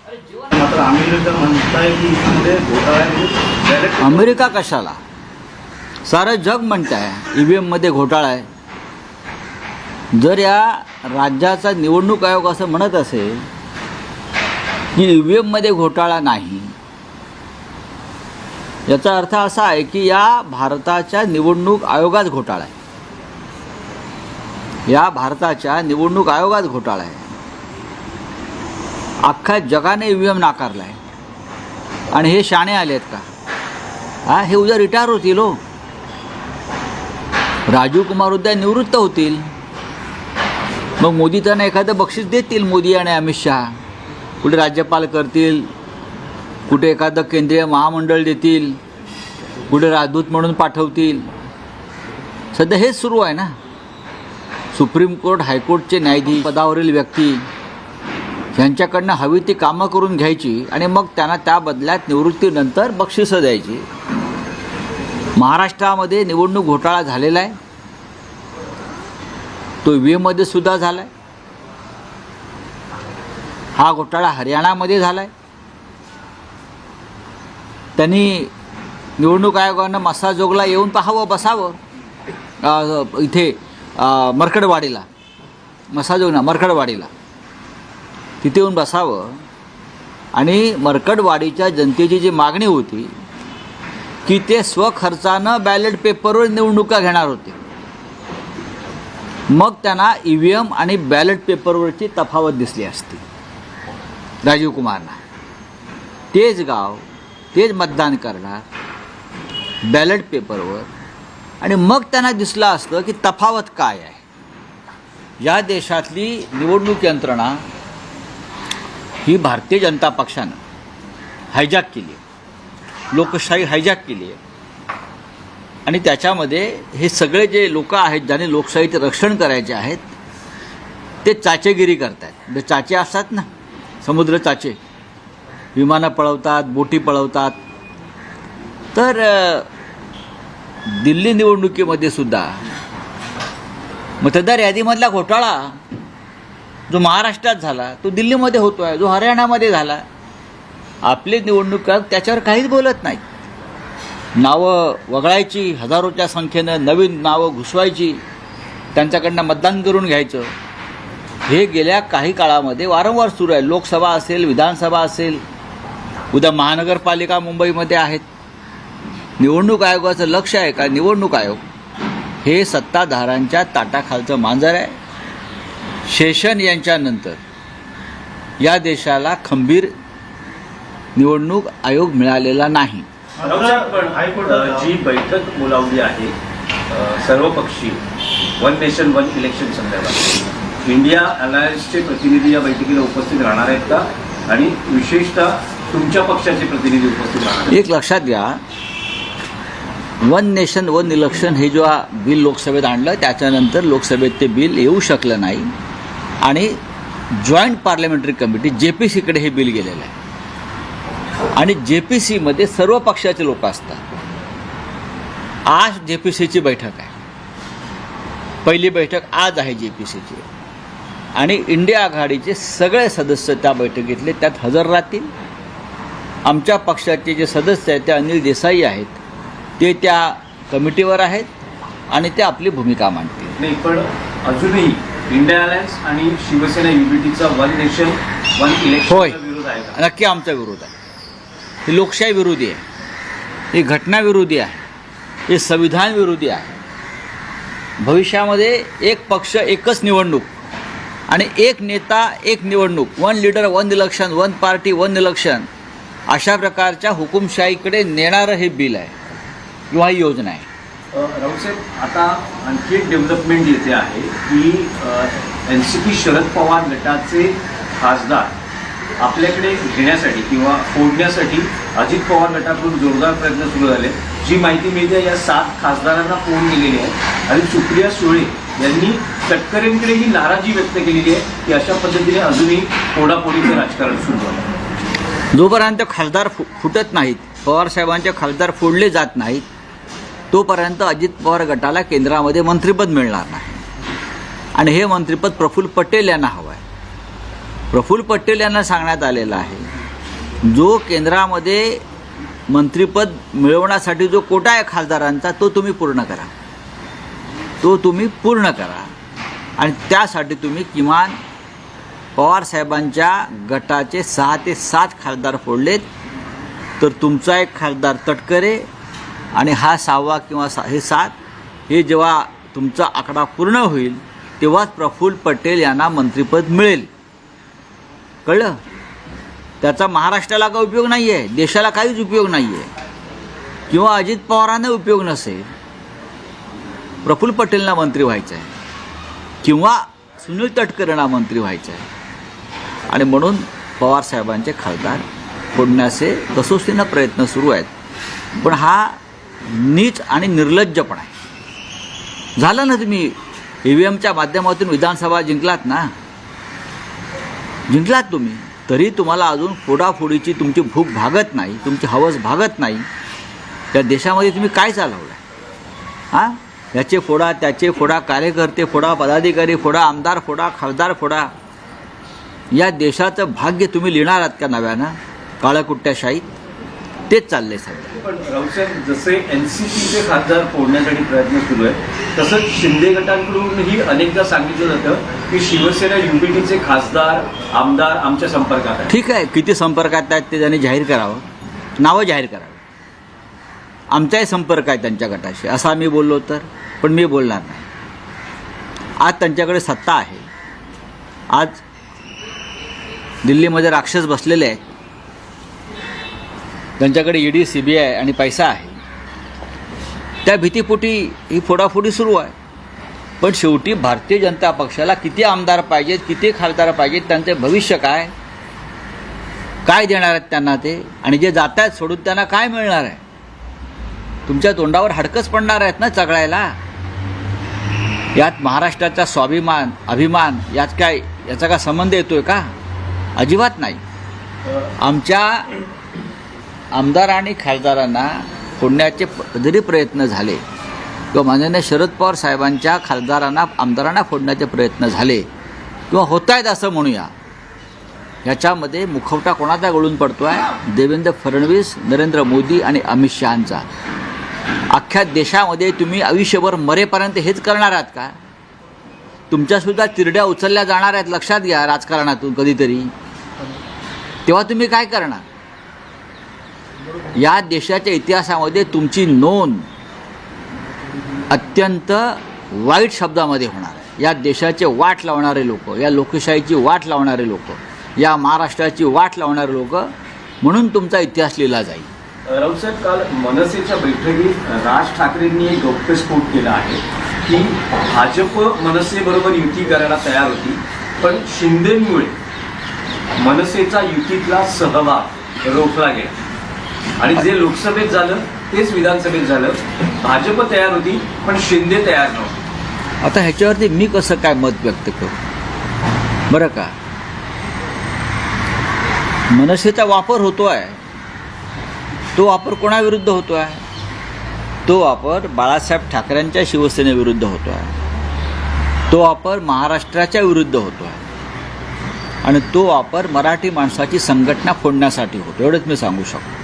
मात्र अमेरिका म्हणताय की इथे घोटाळा आहे. अमेरिका कशाला, सारं जग म्हणत आहे EVM मध्ये घोटाळा आहे. जर या राज्याचा निवडणूक आयोग असं म्हणत असेल की EVM मध्ये घोटाळा नाही, याचा अर्थ असा आहे की या भारताच्या निवडणूक आयोगात घोटाळा आहे. या भारताच्या निवडणूक आयोगात घोटाळा आहे. अख्ख्या जगाने EVM नाकारला आहे. आणि हे शाणे आले आहेत का? हे उद्या रिटायर होतील हो. राजीव कुमार उद्या निवृत्त होतील. मग मोदी त्यांना एखादं बक्षीस देतील. मोदी आणि अमित शहा कुठे राज्यपाल करतील, कुठे एखादं केंद्रीय महामंडळ देतील, कुठे राजदूत म्हणून पाठवतील. सध्या हेच सुरू आहे ना. सुप्रीम कोर्ट, हायकोर्टचे न्यायाधीश, पदावरील व्यक्ती यांच्याकडनं हवी ती कामं करून घ्यायची आणि मग त्यांना त्या बदल्यात निवृत्तीनंतर बक्षिसं द्यायची. महाराष्ट्रामध्ये निवडणूक घोटाळा झालेला आहे. तो EVM मध्ये सुद्धा झाला आहे. हा घोटाळा हरियाणामध्ये झाला आहे. त्यांनी निवडणूक आयोगानं मसाजोगला येऊन पाहावं, बसावं इथे मरकडवाडीला, मसाजोग मरकडवाडीला, तिथे येऊन बसावं आणि मरकडवाडीच्या जनतेची जी मागणी होती की ते स्वखर्चानं बॅलेट पेपरवर निवडणुका घेणार होते, मग त्यांना EVM आणि बॅलेट पेपरवरची तफावत दिसली असती राजीव कुमारना. तेच गाव, तेच मतदान करणार बॅलेट पेपरवर, आणि मग त्यांना दिसलं असतं की तफावत काय आहे. या देशातली निवडणूक यंत्रणा ही भारतीय जनता पक्षानं हायजॅक केली आहे, लोकशाही हायजॅक केली आहे. आणि त्याच्यामध्ये हे सगळे जे लोक आहेत ज्यांनी लोकशाहीचे रक्षण करायचे आहेत ते चाचेगिरी करत आहेत. जे चाचे असतात ना, समुद्र चाचे, विमानं पळवतात, बोटी पळवतात. तर दिल्ली निवडणुकीमध्ये सुद्धा मतदार यादीमधला घोटाळा जो महाराष्ट्रात झाला तो दिल्लीमध्ये होतो आहे, जो हरियाणामध्ये झाला. आपली निवडणूक त्याच्यावर काहीच बोलत नाही. नावं वगळायची, हजारोच्या संख्येनं नवीन नावं घुसवायची, त्यांच्याकडनं मतदान करून घ्यायचं. हे गेल्या काही काळामध्ये वारंवार सुरू आहे. लोकसभा असेल, विधानसभा असेल, उद्या महानगरपालिका मुंबईमध्ये आहेत. निवडणूक आयोगाचं लक्ष आहे का? निवडणूक आयोग हे सत्ताधाऱ्यांच्या ताटाखालचं मांजर आहे. शेषन यांच्यानंतर या देशाला खंबीर निवडणूक आयोग मिळालेला नाही. पण हायकोर्टात जी बैठक बोलावली आहे सर्वपक्षीय, वन नेशन वन इलेक्शन संदर्भात, इंडिया अलायन्सचे प्रतिनिधी या बैठकीला उपस्थित राहणार आहेत का? आणि विशेषतः तुमच्या पक्षाचे प्रतिनिधी उपस्थित राहणार? एक लक्षात घ्या, वन नेशन वन इलेक्शन हे जो बिल लोकसभेत आणलं त्याच्यानंतर लोकसभेत ते बिल येऊ शकलं नाही आणि जॉईंट पार्लमेंटरी कमिटी JPCकडे हे बिल गेलेलं आहे. आणि JPCमध्ये सर्व पक्षाचे लोक असतात. आज JPCची बैठक आहे. पहिली बैठक आज आहे JPCची, आणि इंडिया आघाडीचे सगळे सदस्य त्या बैठकीतले त्यात हजर राहतील. आमच्या पक्षाचे जे सदस्य आहेत ते अनिल देसाई आहेत, ते त्या कमिटीवर आहेत आणि ते आपली भूमिका मांडतील. नाही, पण अजूनही इंडिया अलायन्स आणि Shiv Sena युनिटीचा one nation one election विरोध आहे का? नक्की आमचा विरोध आहे. हे लोकशाही विरोधी आहे, हे घटना विरोधी आहे, हे संविधान विरोधी आहे. भविष्यामध्ये एक पक्ष एकच निवडणूक आणि एक नेता एक निवडणूक, one leader one election, one party one election, अशा प्रकारच्या हुकुमशाहीकडे नेणारं हे बिल आहे किंवा ही योजना आहे. राऊतसाहेब, आता आणखी एक डेव्हलपमेंट येते आहे की NCP शरद पवार गटाचे खासदार आपल्याकडे घेण्यासाठी किंवा फोडण्यासाठी अजित पवार गटाकडून जोरदार प्रयत्न सुरू झाले. जी माहिती मिळते या 7 खासदारांना फोन केलेली आहे आणि सुप्रिया सुळे यांनी तटकरेंकडे ही नाराजी व्यक्त केलेली आहे की अशा पद्धतीने अजूनही फोडाफोडीचं राजकारण सुरू आहे. जोपर्यंत खासदार फुटत नाहीत, पवारसाहेबांचे खासदार फोडले जात नाहीत, तोपर्यंत अजित पवार गटाला केंद्रामध्ये मंत्रिपद मिळणार नाही. आणि हे मंत्रिपद प्रफुल्ल पटेल यांना हवं आहे. प्रफुल्ल पटेल यांना सांगण्यात आलेलं आहे जो केंद्रामध्ये मंत्रिपद मिळवण्यासाठी जो कोटा आहे खासदारांचा तो तुम्ही पूर्ण करा, तो तुम्ही पूर्ण करा. आणि त्यासाठी तुम्ही किमान पवारसाहेबांच्या गटाचे 6 ते 7 खासदार फोडलेत, तर तुमचा एक खासदार तटकरे आणि हा 6वा किंवा हे 7 हे जेव्हा तुमचा आकडा पूर्ण होईल तेव्हाच प्रफुल्ल पटेल यांना मंत्रिपद मिळेल. कळलं? त्याचा महाराष्ट्राला काही उपयोग नाही आहे, देशाला काहीच उपयोग नाही आहे, किंवा अजित पवारांना उपयोग नसेल. प्रफुल्ल पटेलना मंत्री व्हायचं आहे किंवा सुनील तटकरेंना मंत्री व्हायचं आहे. आणि म्हणून पवारसाहेबांचे खासदार फोडण्याचे कसोशीनं प्रयत्न सुरू आहेत. पण हा नीच आणि निर्लज्जपणा आहे. झालं ना, तुम्ही EVMच्या माध्यमातून विधानसभा जिंकलात ना, जिंकलात तुम्ही, तरी तुम्हाला अजून फोडाफोडीची तुमची भूक भागत नाही, तुमची हवस भागत नाही. त्या देशामध्ये तुम्ही काय चालवलं आहे? हां, याचे फोडा, त्याचे फोडा, कार्यकर्ते फोडा, पदाधिकारी फोडा, आमदार फोडा, खासदार फोडा. या देशाचं भाग्य तुम्ही लिहिणार आहात का नव्यानं काळकुट्ट्याशाहीत? तेच चाललंय सध्या. पण राऊतसाहेब, जसे NCPचे खासदार फोडण्यासाठी प्रयत्न सुरू आहे, तसंच शिंदे गटांकडूनही अनेकदा सांगितलं जातं की शिवसेना UPTचे खासदार आमदार आमच्या संपर्कात आहेत. ठीक आहे, किती संपर्कात आहेत ते त्यांनी जाहीर करावं, नावं जाहीर करावं. आमचाही संपर्क आहे त्यांच्या गटाशी असं आम्ही बोललो तर, पण मी बोलणार नाही. आज त्यांच्याकडे सत्ता आहे, आज दिल्लीमध्ये राक्षस बसलेले आहेत, त्यांच्याकडे ED CBI आणि पैसा आहे. त्या भीतीपोटी ही फोडाफोडी सुरू आहे. पण शेवटी भारतीय जनता पक्षाला किती आमदार पाहिजेत, किती खासदार पाहिजेत, त्यांचे भविष्य काय काय देणार आहेत त्यांना ते, आणि जे जात आहेत सोडून त्यांना काय मिळणार आहे? तुमच्या तोंडावर हडकच पडणार आहेत ना चघळायला. यात महाराष्ट्राचा स्वाभिमान अभिमान याचा काय संबंध येतोय का? अजिबात नाही. आमच्या आमदार आणि खासदारांना फोडण्याचे जरी प्रयत्न झाले किंवा माननीय शरद पवार साहेबांच्या खासदारांना आमदारांना फोडण्याचे प्रयत्न झाले किंवा होत आहेत असं म्हणूया, ह्याच्यामध्ये मुखवटा कोणाचा गळून पडतो आहे? देवेंद्र फडणवीस, नरेंद्र मोदी आणि अमित शहांचा. अख्ख्या देशामध्ये तुम्ही आयुष्यभर मरेपर्यंत हेच करणार आहात का? तुमच्यासुद्धा तिरड्या उचलल्या जाणार आहेत, लक्षात घ्या, राजकारणातून कधीतरी. तेव्हा तुम्ही काय करणार? या देशाच्या इतिहासामध्ये तुमची नोंद अत्यंत वाईट शब्दामध्ये होणार आहे. या देशाचे वाट लावणारे लोक, या लोकशाहीची वाट लावणारे लोक, या महाराष्ट्राची वाट लावणारे लोक, म्हणून तुमचा इतिहास लिहिला जाईल. राऊतसाहेब, काल मनसेच्या बैठकीत राज ठाकरेंनी एक गौप्यस्फोट केला आहे की भाजप मनसेबरोबर युती करायला तयार होती, पण शिंदेंमुळे मनसेचा युतीतला सहभाग रोखला गेला. आणि जे लोकसभेत झालं तेच विधानसभेत झालं. भाजप तयार होती पण शिंदे तयार नव्हते. आता ह्याच्यावरती मी कसं काय मत व्यक्त करू बरं का? मनसेचा वापर होतो आहे, तो वापर कोणाविरुद्ध होतो आहे? तो वापर बाळासाहेब ठाकरेंच्या शिवसेनेविरुद्ध होतो आहे, तो वापर महाराष्ट्राच्या विरुद्ध होतो आहे, आणि तो वापर मराठी माणसाची संघटना फोडण्यासाठी होतो. एवढंच मी सांगू शकतो.